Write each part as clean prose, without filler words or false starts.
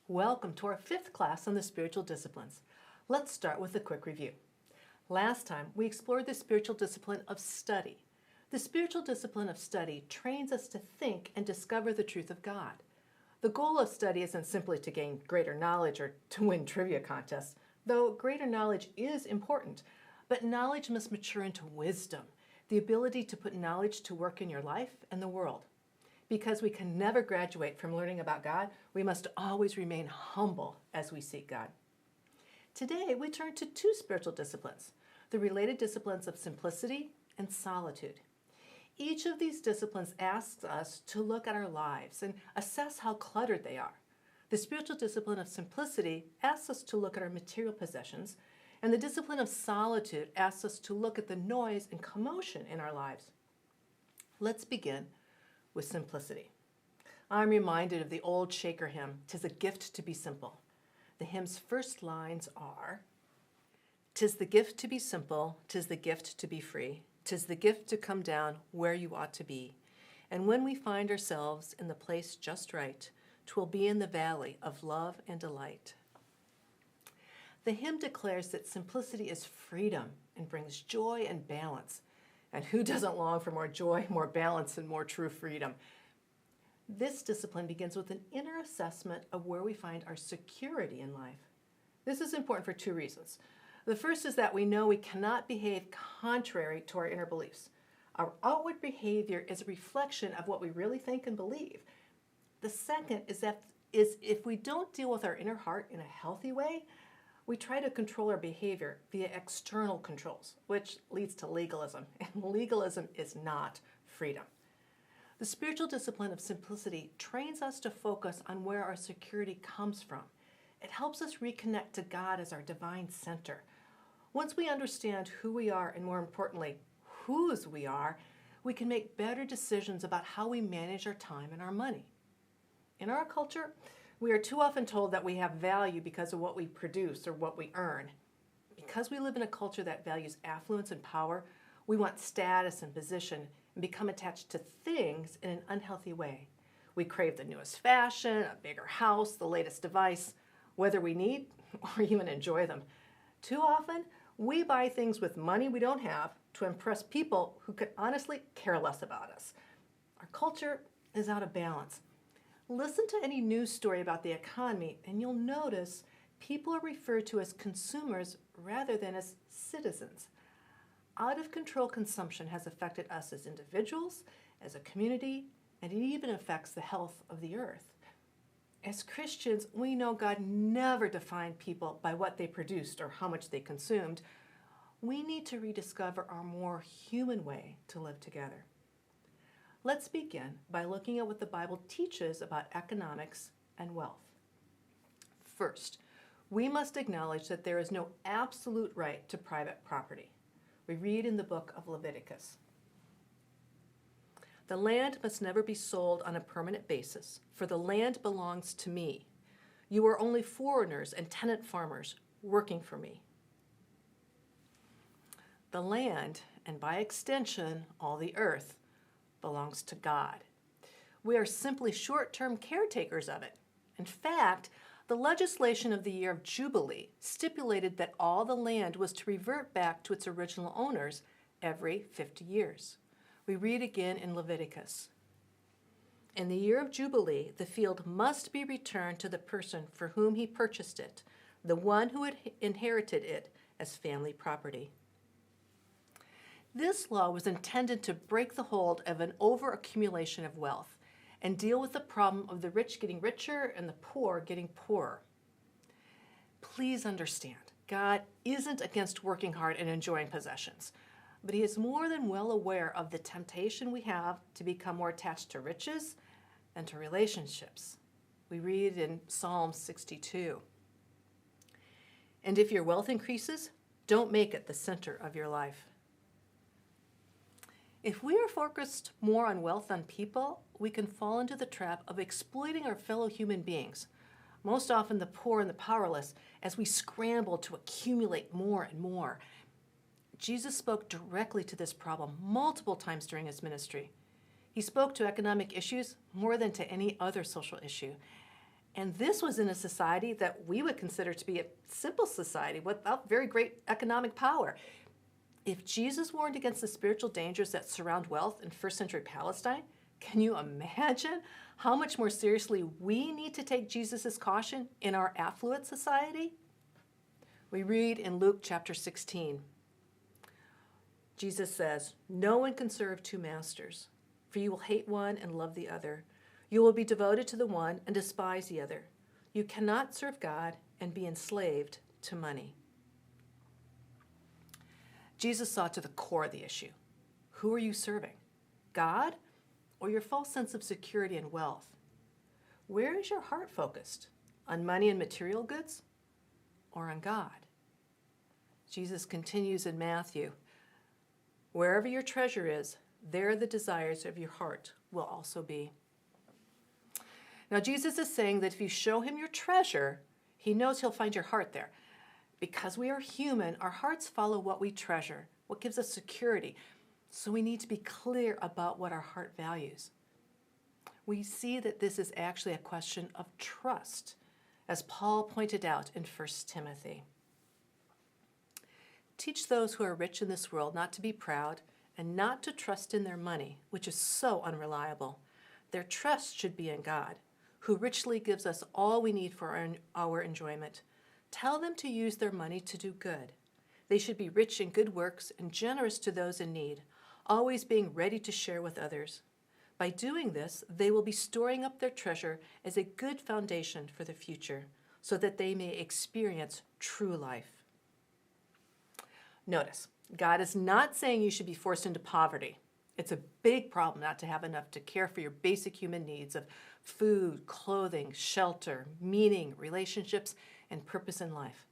Welcome to our fifth class on the spiritual disciplines. Let's start with a quick review. Last time, we explored the spiritual discipline of study. The spiritual discipline of study trains us to think and discover the truth of God. The goal of study isn't simply to gain greater knowledge or to win trivia contests, though greater knowledge is important, but knowledge must mature into wisdom, the ability to put knowledge to work in your life and the world. Because we can never graduate from learning about God, we must always remain humble as we seek God. Today, we turn to two spiritual disciplines, the related disciplines of simplicity and solitude. Each of these disciplines asks us to look at our lives and assess how cluttered they are. The spiritual discipline of simplicity asks us to look at our material possessions, and the discipline of solitude asks us to look at the noise and commotion in our lives. Let's begin with simplicity. I'm reminded of the old Shaker hymn, "'Tis a gift to be simple." The hymn's first lines are, "'Tis the gift to be simple, 'tis the gift to be free, 'tis the gift to come down where you ought to be. And when we find ourselves in the place just right, 'twill be in the valley of love and delight." The hymn declares that simplicity is freedom and brings joy and balance. And who doesn't long for more joy, more balance, and more true freedom? This discipline begins with an inner assessment of where we find our security in life. This is important for two reasons. The first is that we know we cannot behave contrary to our inner beliefs. Our outward behavior is a reflection of what we really think and believe. The second is if we don't deal with our inner heart in a healthy way, we try to control our behavior via external controls, which leads to legalism, and legalism is not freedom. The spiritual discipline of simplicity trains us to focus on where our security comes from. It helps us reconnect to God as our divine center. Once we understand who we are, and more importantly, whose we are, we can make better decisions about how we manage our time and our money. In our culture, we are too often told that we have value because of what we produce or what we earn. Because we live in a culture that values affluence and power, we want status and position and become attached to things in an unhealthy way. We crave the newest fashion, a bigger house, the latest device, whether we need or even enjoy them. Too often, we buy things with money we don't have to impress people who could honestly care less about us. Our culture is out of balance. Listen to any news story about the economy, and you'll notice people are referred to as consumers rather than as citizens. Out-of-control consumption has affected us as individuals, as a community, and it even affects the health of the earth. As Christians, we know God never defined people by what they produced or how much they consumed. We need to rediscover our more human way to live together. Let's begin by looking at what the Bible teaches about economics and wealth. First, we must acknowledge that there is no absolute right to private property. We read in the book of Leviticus, "The land must never be sold on a permanent basis, for the land belongs to me. You are only foreigners and tenant farmers working for me." The land, and by extension, all the earth, belongs to God. We are simply short-term caretakers of it. In fact, the legislation of the year of Jubilee stipulated that all the land was to revert back to its original owners every 50 years. We read again in Leviticus, "In the year of Jubilee, the field must be returned to the person for whom he purchased it, the one who had inherited it as family property." This law was intended to break the hold of an overaccumulation of wealth and deal with the problem of the rich getting richer and the poor getting poorer. Please understand, God isn't against working hard and enjoying possessions, but He is more than well aware of the temptation we have to become more attached to riches and to relationships. We read in Psalm 62, "And if your wealth increases, don't make it the center of your life." If we are focused more on wealth than people, we can fall into the trap of exploiting our fellow human beings, most often the poor and the powerless, as we scramble to accumulate more and more. Jesus spoke directly to this problem multiple times during his ministry. He spoke to economic issues more than to any other social issue. And this was in a society that we would consider to be a simple society without very great economic power. If Jesus warned against the spiritual dangers that surround wealth in first century Palestine, can you imagine how much more seriously we need to take Jesus' caution in our affluent society? We read in Luke chapter 16, Jesus says, "No one can serve two masters, for you will hate one and love the other. You will be devoted to the one and despise the other. You cannot serve God and be enslaved to money." Jesus saw to the core of the issue. Who are you serving? God or your false sense of security and wealth? Where is your heart focused? On money and material goods or on God? Jesus continues in Matthew, "Wherever your treasure is, there the desires of your heart will also be." Now, Jesus is saying that if you show him your treasure, he knows he'll find your heart there. Because we are human, our hearts follow what we treasure, what gives us security. So we need to be clear about what our heart values. We see that this is actually a question of trust, as Paul pointed out in 1 Timothy. Teach those who are rich in this world not to be proud and not to trust in their money, which is so unreliable. Their trust should be in God, who richly gives us all we need for our enjoyment. Tell them to use their money to do good. They should be rich in good works and generous to those in need, always being ready to share with others. By doing this, they will be storing up their treasure as a good foundation for the future, so that they may experience true life. Notice, God is not saying you should be forced into poverty. It's a big problem not to have enough to care for your basic human needs of food, clothing, shelter, meaning, relationships, and purpose in life.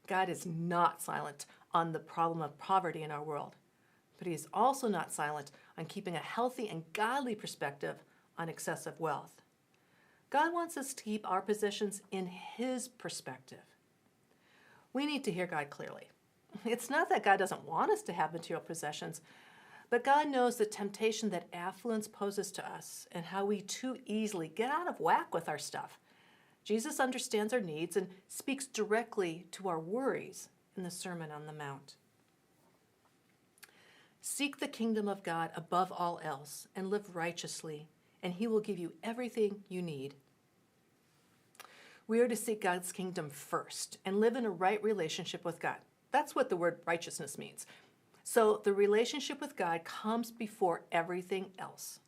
God is not silent on the problem of poverty in our world, but he is also not silent on keeping a healthy and godly perspective on excessive wealth. God wants us to keep our possessions in his perspective. We need to hear God clearly. It's not that God doesn't want us to have material possessions, but God knows the temptation that affluence poses to us and how we too easily get out of whack with our stuff. Jesus understands our needs and speaks directly to our worries in the Sermon on the Mount. Seek the kingdom of God above all else and live righteously, and he will give you everything you need. We are to seek God's kingdom first and live in a right relationship with God. That's what the word righteousness means. So the relationship with God comes before everything else.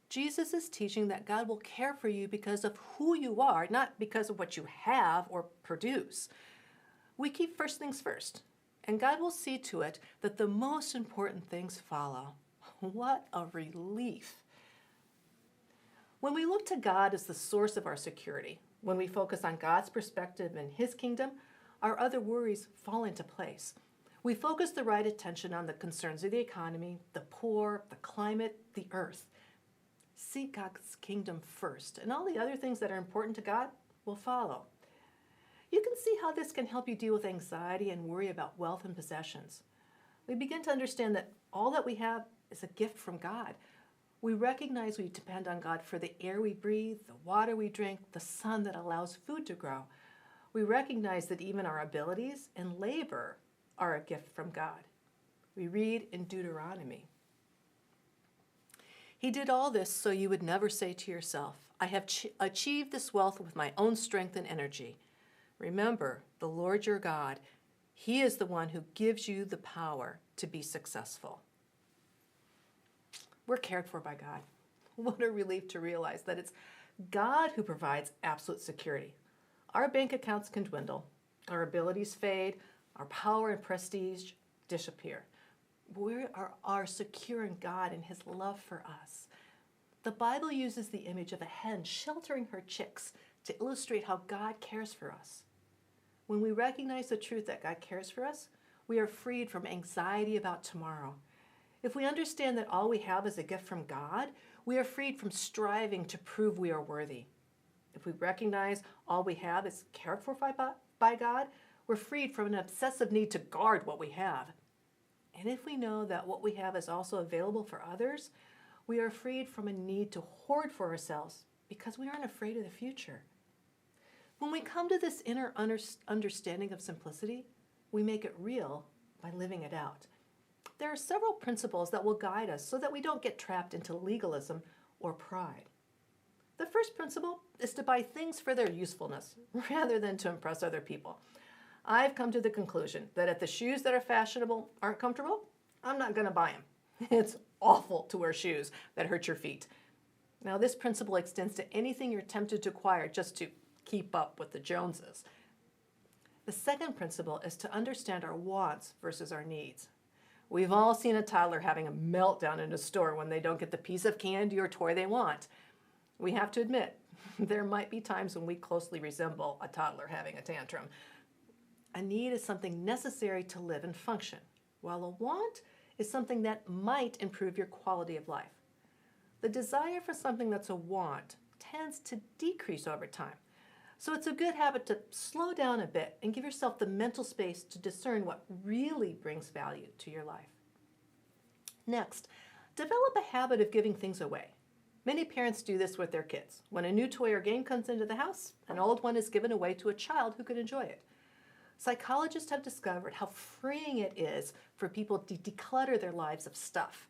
Jesus is teaching that God will care for you because of who you are, not because of what you have or produce. We keep first things first, and God will see to it that the most important things follow. What a relief. When we look to God as the source of our security, when we focus on God's perspective and his kingdom, our other worries fall into place. We focus the right attention on the concerns of the economy, the poor, the climate, the earth. Seek God's kingdom first, and all the other things that are important to God will follow. You can see how this can help you deal with anxiety and worry about wealth and possessions. We begin to understand that all that we have is a gift from God. We recognize we depend on God for the air we breathe, the water we drink, the sun that allows food to grow. We recognize that even our abilities and labor are a gift from God. We read in Deuteronomy, "He did all this so you would never say to yourself, 'I have achieved this wealth with my own strength and energy.' Remember, the Lord your God, he is the one who gives you the power to be successful." We're cared for by God. What a relief to realize that it's God who provides absolute security. Our bank accounts can dwindle, our abilities fade, our power and prestige disappear. We are secure in God and his love for us. The Bible uses the image of a hen sheltering her chicks to illustrate how God cares for us. When we recognize the truth that God cares for us, we are freed from anxiety about tomorrow. If we understand that all we have is a gift from God, we are freed from striving to prove we are worthy. If we recognize all we have is cared for by God, we're freed from an obsessive need to guard what we have. And if we know that what we have is also available for others, we are freed from a need to hoard for ourselves because we aren't afraid of the future. When we come to this inner understanding of simplicity, we make it real by living it out. There are several principles that will guide us so that we don't get trapped into legalism or pride. The first principle is to buy things for their usefulness rather than to impress other people. I've come to the conclusion that if the shoes that are fashionable aren't comfortable, I'm not going to buy them. It's awful to wear shoes that hurt your feet. Now, this principle extends to anything you're tempted to acquire just to keep up with the Joneses. The second principle is to understand our wants versus our needs. We've all seen a toddler having a meltdown in a store when they don't get the piece of candy or toy they want. We have to admit, there might be times when we closely resemble a toddler having a tantrum. A need is something necessary to live and function, while a want is something that might improve your quality of life. The desire for something that's a want tends to decrease over time. So it's a good habit to slow down a bit and give yourself the mental space to discern what really brings value to your life. Next, develop a habit of giving things away. Many parents do this with their kids. When a new toy or game comes into the house, an old one is given away to a child who could enjoy it. Psychologists have discovered how freeing it is for people to declutter their lives of stuff.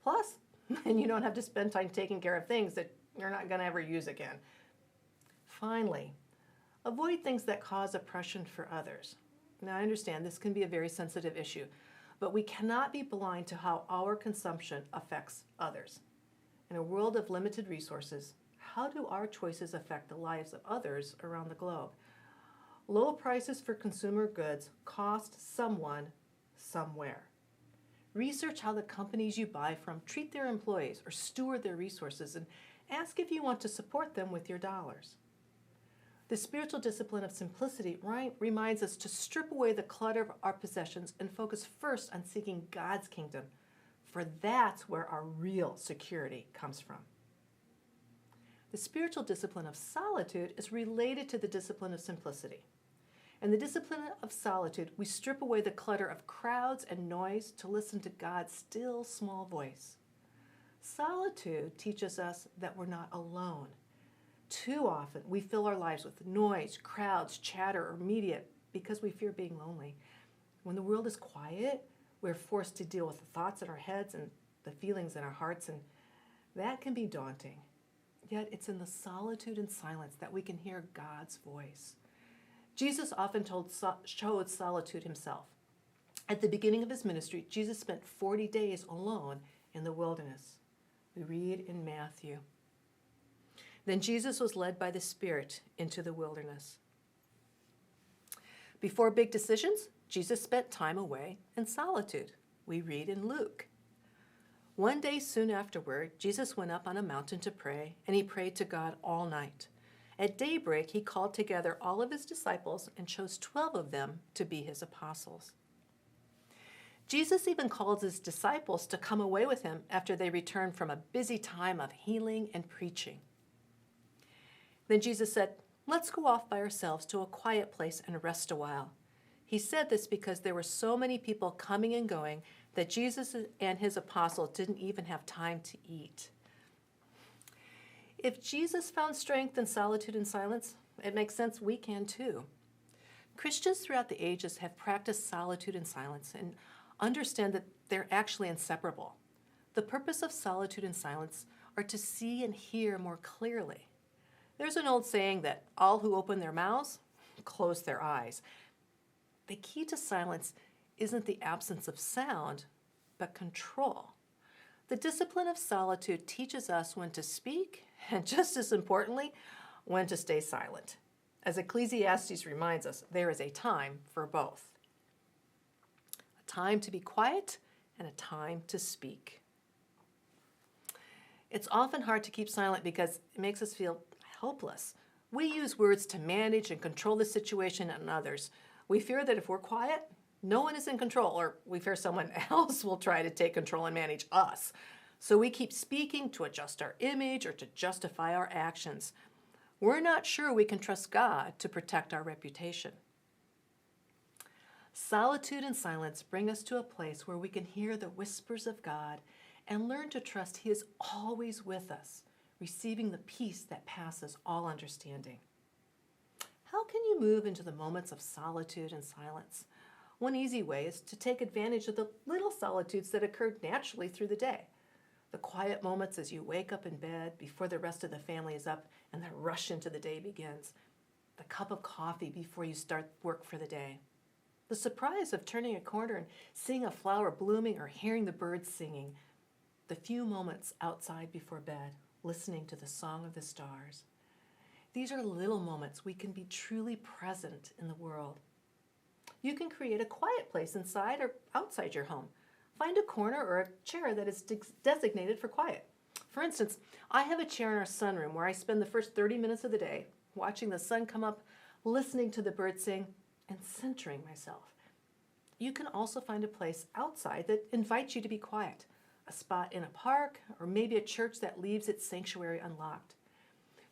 Plus, and you don't have to spend time taking care of things that you're not going to ever use again. Finally, avoid things that cause oppression for others. Now, I understand this can be a very sensitive issue, but we cannot be blind to how our consumption affects others. In a world of limited resources, how do our choices affect the lives of others around the globe? Low prices for consumer goods cost someone somewhere. Research how the companies you buy from treat their employees or steward their resources, and ask if you want to support them with your dollars. The spiritual discipline of simplicity reminds us to strip away the clutter of our possessions and focus first on seeking God's kingdom, for that's where our real security comes from. The spiritual discipline of solitude is related to the discipline of simplicity. In the discipline of solitude, we strip away the clutter of crowds and noise to listen to God's still small voice. Solitude teaches us that we're not alone. Too often, we fill our lives with noise, crowds, chatter, or media because we fear being lonely. When the world is quiet, we're forced to deal with the thoughts in our heads and the feelings in our hearts, and that can be daunting. Yet it's in the solitude and silence that we can hear God's voice. Jesus often chose solitude himself. At the beginning of his ministry, Jesus spent 40 days alone in the wilderness. We read in Matthew. Then Jesus was led by the Spirit into the wilderness. Before big decisions, Jesus spent time away in solitude. We read in Luke. One day soon afterward, Jesus went up on a mountain to pray, and he prayed to God all night. At daybreak, he called together all of his disciples and chose 12 of them to be his apostles. Jesus even called his disciples to come away with him after they returned from a busy time of healing and preaching. Then Jesus said, "Let's go off by ourselves to a quiet place and rest a while." He said this because there were so many people coming and going that Jesus and his apostles didn't even have time to eat. If Jesus found strength in solitude and silence, it makes sense we can too. Christians throughout the ages have practiced solitude and silence and understand that they're actually inseparable. The purpose of solitude and silence are to see and hear more clearly. There's an old saying that all who open their mouths close their eyes. The key to silence isn't the absence of sound, but control. The discipline of solitude teaches us when to speak, and just as importantly, when to stay silent. As Ecclesiastes reminds us, there is a time for both. A time to be quiet and a time to speak. It's often hard to keep silent because it makes us feel helpless. We use words to manage and control the situation and others. We fear that if we're quiet, no one is in control, or we fear someone else will try to take control and manage us. So we keep speaking to adjust our image or to justify our actions. We're not sure we can trust God to protect our reputation. Solitude and silence bring us to a place where we can hear the whispers of God and learn to trust He is always with us, receiving the peace that passes all understanding. to move into the moments of solitude and silence. One easy way is to take advantage of the little solitudes that occur naturally through the day. The quiet moments as you wake up in bed before the rest of the family is up and the rush into the day begins. The cup of coffee before you start work for the day. The surprise of turning a corner and seeing a flower blooming or hearing the birds singing. The few moments outside before bed, listening to the song of the stars. These are little moments we can be truly present in the world. You can create a quiet place inside or outside your home. Find a corner or a chair that is designated for quiet. For instance, I have a chair in our sunroom where I spend the first 30 minutes of the day watching the sun come up, listening to the birds sing, and centering myself. You can also find a place outside that invites you to be quiet, a spot in a park, or maybe a church that leaves its sanctuary unlocked.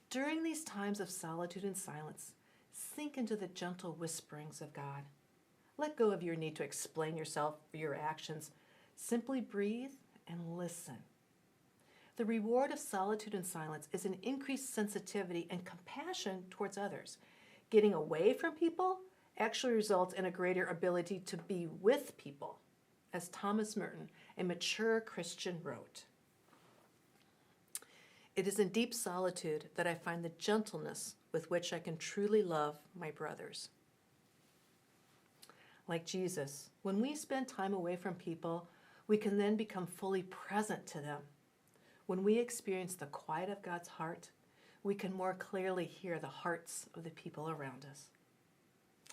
During these times of solitude and silence, sink into the gentle whisperings of God. Let go of your need to explain yourself or your actions. Simply breathe and listen. The reward of solitude and silence is an increased sensitivity and compassion towards others. Getting away from people actually results in a greater ability to be with people, as Thomas Merton, a mature Christian, wrote. It is in deep solitude that I find the gentleness with which I can truly love my brothers. Like Jesus, when we spend time away from people, we can then become fully present to them. When we experience the quiet of God's heart, we can more clearly hear the hearts of the people around us.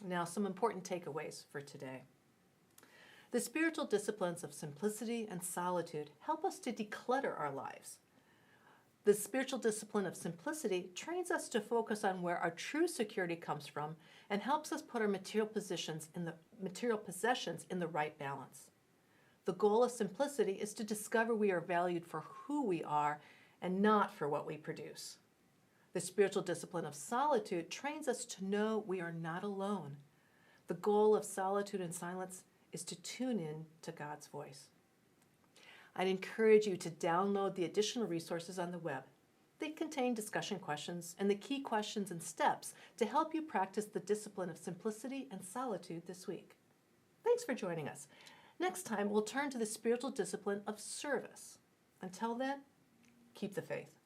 Now, some important takeaways for today. The spiritual disciplines of simplicity and solitude help us to declutter our lives. The spiritual discipline of simplicity trains us to focus on where our true security comes from and helps us put our material possessions in the right balance. The goal of simplicity is to discover we are valued for who we are and not for what we produce. The spiritual discipline of solitude trains us to know we are not alone. The goal of solitude and silence is to tune in to God's voice. I'd encourage you to download the additional resources on the web. They contain discussion questions and the key questions and steps to help you practice the discipline of simplicity and solitude this week. Thanks for joining us. Next time, we'll turn to the spiritual discipline of service. Until then, keep the faith.